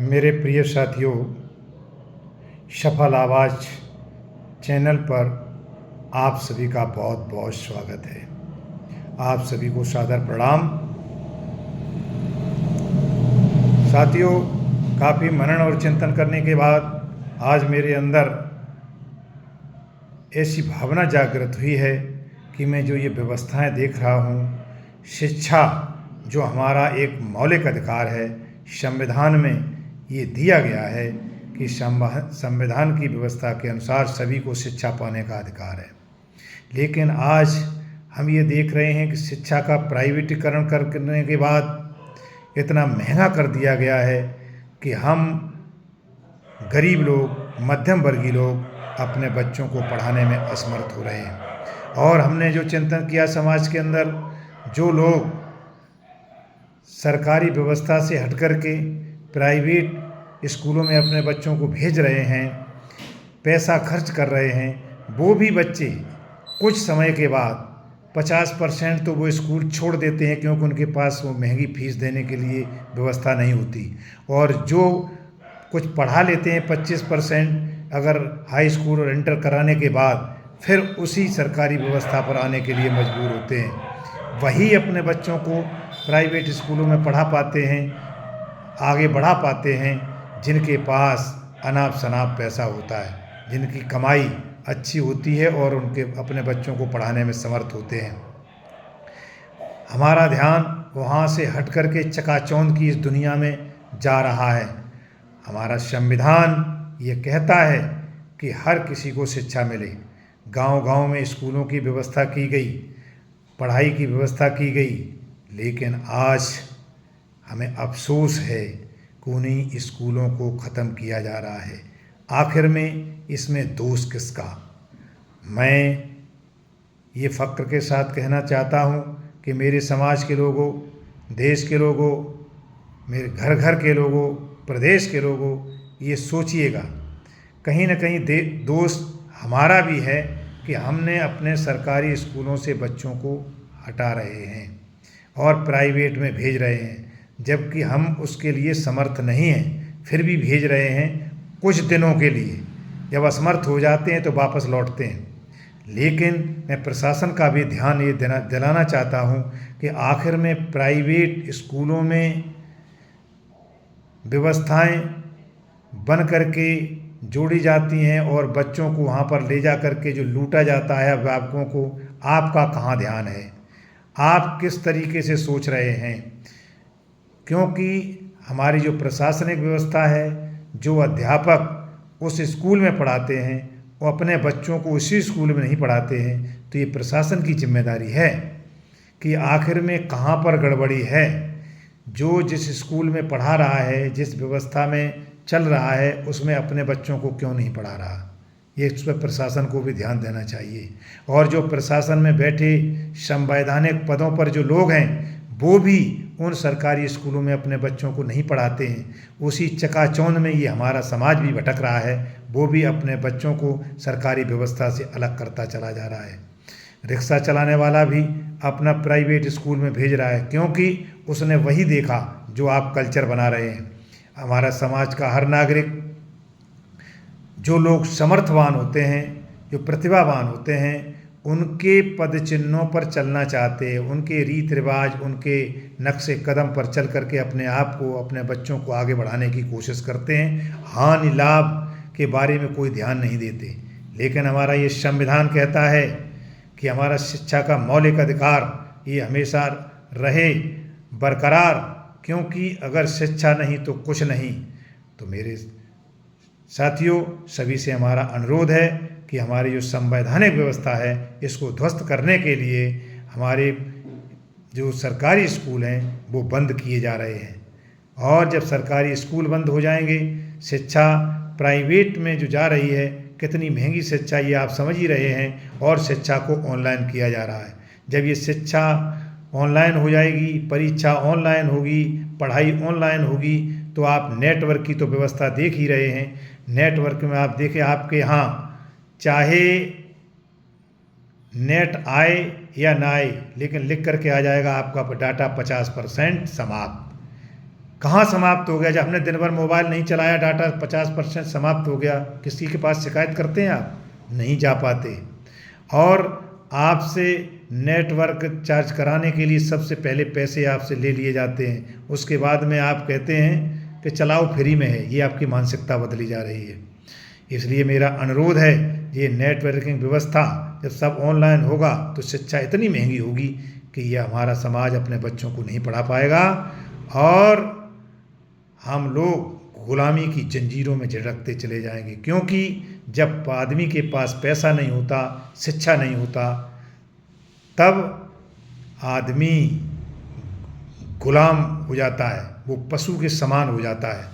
मेरे प्रिय साथियों, सफल आवाज़ चैनल पर आप सभी का बहुत बहुत स्वागत है। आप सभी को सादर प्रणाम। साथियों, काफ़ी मनन और चिंतन करने के बाद आज मेरे अंदर ऐसी भावना जागृत हुई है कि मैं जो ये व्यवस्थाएं देख रहा हूँ, शिक्षा जो हमारा एक मौलिक अधिकार है, संविधान में ये दिया गया है कि संविधान की व्यवस्था के अनुसार सभी को शिक्षा पाने का अधिकार है। लेकिन आज हम ये देख रहे हैं कि शिक्षा का प्राइवेटीकरण करने के बाद इतना महंगा कर दिया गया है कि हम गरीब लोग, मध्यम वर्गीय लोग अपने बच्चों को पढ़ाने में असमर्थ हो रहे हैं। और हमने जो चिंतन किया समाज के अंदर, जो लोग सरकारी व्यवस्था से हट कर के प्राइवेट स्कूलों में अपने बच्चों को भेज रहे हैं, पैसा खर्च कर रहे हैं, वो भी बच्चे कुछ समय के बाद 50% तो वो स्कूल छोड़ देते हैं, क्योंकि उनके पास वो महंगी फीस देने के लिए व्यवस्था नहीं होती। और जो कुछ पढ़ा लेते हैं 25% अगर हाई स्कूल और इंटर कराने के बाद, फिर उसी सरकारी व्यवस्था पर आने के लिए मजबूर होते हैं। वही अपने बच्चों को प्राइवेट स्कूलों में पढ़ा पाते हैं, आगे बढ़ा पाते हैं, जिनके पास अनाप शनाप पैसा होता है, जिनकी कमाई अच्छी होती है और उनके अपने बच्चों को पढ़ाने में समर्थ होते हैं। हमारा ध्यान वहाँ से हट कर के चकाचौंध की इस दुनिया में जा रहा है। हमारा संविधान ये कहता है कि हर किसी को शिक्षा मिले। गांव-गांव में स्कूलों की व्यवस्था की गई, पढ़ाई की व्यवस्था की गई, लेकिन आज हमें अफसोस है कि उन्हीं स्कूलों को ख़त्म किया जा रहा है। आखिर में इसमें दोष किसका? मैं ये फ़ख्र के साथ कहना चाहता हूँ कि मेरे समाज के लोगों, देश के लोगों, मेरे घर घर के लोगों, प्रदेश के लोगों, ये सोचिएगा, कहीं ना कहीं दोष हमारा भी है कि हमने अपने सरकारी स्कूलों से बच्चों को हटा रहे हैं और प्राइवेट में भेज रहे हैं, जबकि हम उसके लिए समर्थ नहीं हैं, फिर भी भेज रहे हैं कुछ दिनों के लिए। जब असमर्थ हो जाते हैं तो वापस लौटते हैं। लेकिन मैं प्रशासन का भी ध्यान ये दिलाना चाहता हूँ कि आखिर में प्राइवेट स्कूलों में व्यवस्थाएं बन करके जोड़ी जाती हैं और बच्चों को वहाँ पर ले जा कर के जो लूटा जाता है अभिभावकों को, आपका कहाँ ध्यान है? आप किस तरीके से सोच रहे हैं? क्योंकि हमारी जो प्रशासनिक व्यवस्था है, जो अध्यापक उस स्कूल में पढ़ाते हैं, वो अपने बच्चों को उसी स्कूल में नहीं पढ़ाते हैं, तो ये प्रशासन की जिम्मेदारी है कि आखिर में कहाँ पर गड़बड़ी है। जो जिस स्कूल में पढ़ा रहा है, जिस व्यवस्था में चल रहा है, उसमें अपने बच्चों को क्यों नहीं पढ़ा रहा? ये इस पर प्रशासन को भी ध्यान देना चाहिए। और जो प्रशासन में बैठे संवैधानिक पदों पर जो लोग हैं, वो भी उन सरकारी स्कूलों में अपने बच्चों को नहीं पढ़ाते हैं। उसी चकाचौंध में ये हमारा समाज भी भटक रहा है, वो भी अपने बच्चों को सरकारी व्यवस्था से अलग करता चला जा रहा है। रिक्शा चलाने वाला भी अपना प्राइवेट स्कूल में भेज रहा है, क्योंकि उसने वही देखा जो आप कल्चर बना रहे हैं। हमारा समाज का हर नागरिक, जो लोग समर्थवान होते हैं, जो प्रतिभावान होते हैं, उनके पद चिन्हों पर चलना चाहते हैं, उनके रीत रिवाज, उनके नक्शे कदम पर चल करके अपने आप को, अपने बच्चों को आगे बढ़ाने की कोशिश करते हैं। हानि लाभ के बारे में कोई ध्यान नहीं देते। लेकिन हमारा ये संविधान कहता है कि हमारा शिक्षा का मौलिक अधिकार ये हमेशा रहे बरकरार, क्योंकि अगर शिक्षा नहीं तो कुछ नहीं। तो मेरे साथियों, सभी से हमारा अनुरोध है कि हमारी जो संवैधानिक व्यवस्था है, इसको ध्वस्त करने के लिए हमारे जो सरकारी स्कूल हैं वो बंद किए जा रहे हैं। और जब सरकारी स्कूल बंद हो जाएंगे, शिक्षा प्राइवेट में जो जा रही है, कितनी महंगी शिक्षा ये आप समझ ही रहे हैं, और शिक्षा को ऑनलाइन किया जा रहा है। जब ये शिक्षा ऑनलाइन हो जाएगी, परीक्षा ऑनलाइन होगी, पढ़ाई ऑनलाइन होगी, तो आप नेटवर्क की तो व्यवस्था देख ही रहे हैं। नेटवर्क में आप देखें, आपके यहाँ चाहे नेट आए या ना आए, लेकिन लिख करके आ जाएगा आपका डाटा 50% समाप्त। कहाँ समाप्त हो गया? जब हमने दिन भर मोबाइल नहीं चलाया, डाटा 50% समाप्त हो गया, किसी के पास शिकायत करते हैं आप? नहीं जा पाते। और आपसे नेटवर्क चार्ज कराने के लिए सबसे पहले पैसे आपसे ले लिए जाते हैं, उसके बाद में आप कहते हैं कि चलाओ फ्री में है। ये आपकी मानसिकता बदली जा रही है। इसलिए मेरा अनुरोध है, ये नेटवर्किंग व्यवस्था जब सब ऑनलाइन होगा तो शिक्षा इतनी महंगी होगी कि ये हमारा समाज अपने बच्चों को नहीं पढ़ा पाएगा और हम लोग गुलामी की जंजीरों में झिड़कते चले जाएंगे। क्योंकि जब आदमी के पास पैसा नहीं होता, शिक्षा नहीं होता, तब आदमी गुलाम हो जाता है, वो पशु के समान हो जाता है।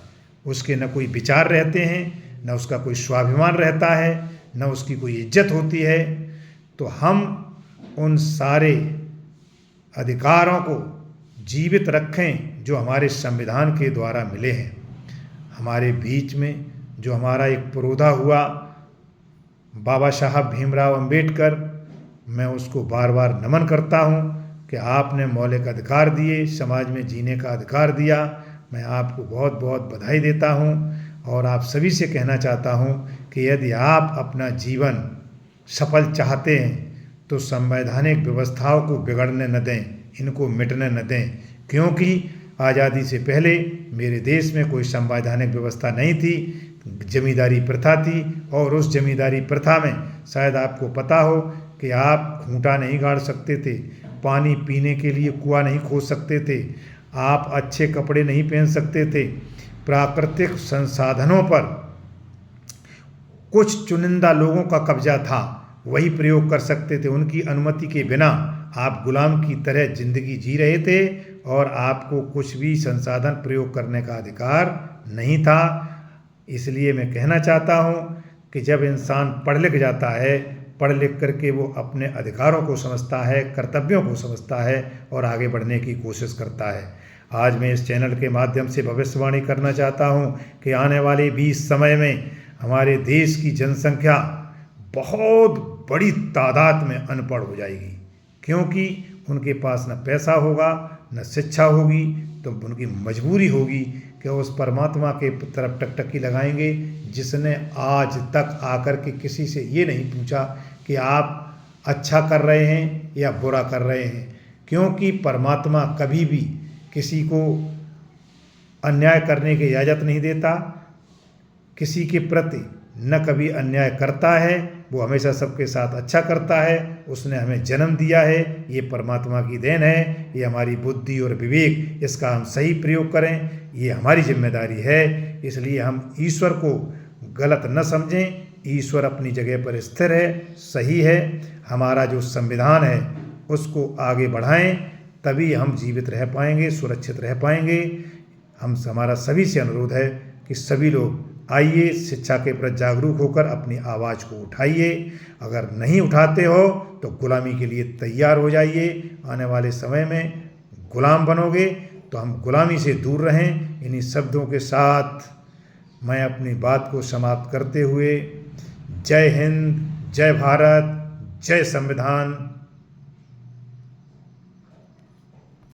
उसके न कोई विचार रहते हैं, न उसका कोई स्वाभिमान रहता है, न उसकी कोई इज्जत होती है। तो हम उन सारे अधिकारों को जीवित रखें जो हमारे संविधान के द्वारा मिले हैं। हमारे बीच में जो हमारा एक पुरोधा हुआ बाबा साहब भीमराव अंबेडकर, मैं उसको बार बार नमन करता हूँ कि आपने मौलिक अधिकार दिए, समाज में जीने का अधिकार दिया। मैं आपको बहुत बहुत बधाई देता हूँ और आप सभी से कहना चाहता हूँ कि यदि आप अपना जीवन सफल चाहते हैं तो संवैधानिक व्यवस्थाओं को बिगड़ने न दें, इनको मिटने न दें। क्योंकि आज़ादी से पहले मेरे देश में कोई संवैधानिक व्यवस्था नहीं थी, जमींदारी प्रथा थी। और उस जमींदारी प्रथा में शायद आपको पता हो कि आप खूंटा नहीं गाड़ सकते थे, पानी पीने के लिए कुआं नहीं खोद सकते थे, आप अच्छे कपड़े नहीं पहन सकते थे। प्राकृतिक संसाधनों पर कुछ चुनिंदा लोगों का कब्जा था, वही प्रयोग कर सकते थे। उनकी अनुमति के बिना आप गुलाम की तरह जिंदगी जी रहे थे और आपको कुछ भी संसाधन प्रयोग करने का अधिकार नहीं था। इसलिए मैं कहना चाहता हूँ कि जब इंसान पढ़ लिख जाता है, पढ़ लिख करके वो अपने अधिकारों को समझता है, कर्तव्यों को समझता है और आगे बढ़ने की कोशिश करता है। आज मैं इस चैनल के माध्यम से भविष्यवाणी करना चाहता हूँ कि आने वाले 20 समय में हमारे देश की जनसंख्या बहुत बड़ी तादाद में अनपढ़ हो जाएगी। क्योंकि उनके पास न पैसा होगा, न शिक्षा होगी, तो उनकी मजबूरी होगी कि उस परमात्मा के तरफ टकटकी लगाएंगे जिसने आज तक आकर के किसी से ये नहीं पूछा कि आप अच्छा कर रहे हैं या बुरा कर रहे हैं। क्योंकि परमात्मा कभी भी किसी को अन्याय करने की इजाज़त नहीं देता, किसी के प्रति न कभी अन्याय करता है, वो हमेशा सबके साथ अच्छा करता है। उसने हमें जन्म दिया है, ये परमात्मा की देन है। ये हमारी बुद्धि और विवेक, इसका हम सही प्रयोग करें, ये हमारी जिम्मेदारी है। इसलिए हम ईश्वर को गलत न समझें, ईश्वर अपनी जगह पर स्थिर है, सही है। हमारा जो संविधान है उसको आगे बढ़ाएं, तभी हम जीवित रह पाएंगे, सुरक्षित रह पाएंगे। हमारा सभी से अनुरोध है कि सभी लोग आइए, शिक्षा के प्रति जागरूक होकर अपनी आवाज़ को उठाइए। अगर नहीं उठाते हो तो गुलामी के लिए तैयार हो जाइए। आने वाले समय में गुलाम बनोगे तो हम गुलामी से दूर रहें। इन्हीं शब्दों के साथ मैं अपनी बात को समाप्त करते हुए जय हिंद, जय भारत, जय संविधान।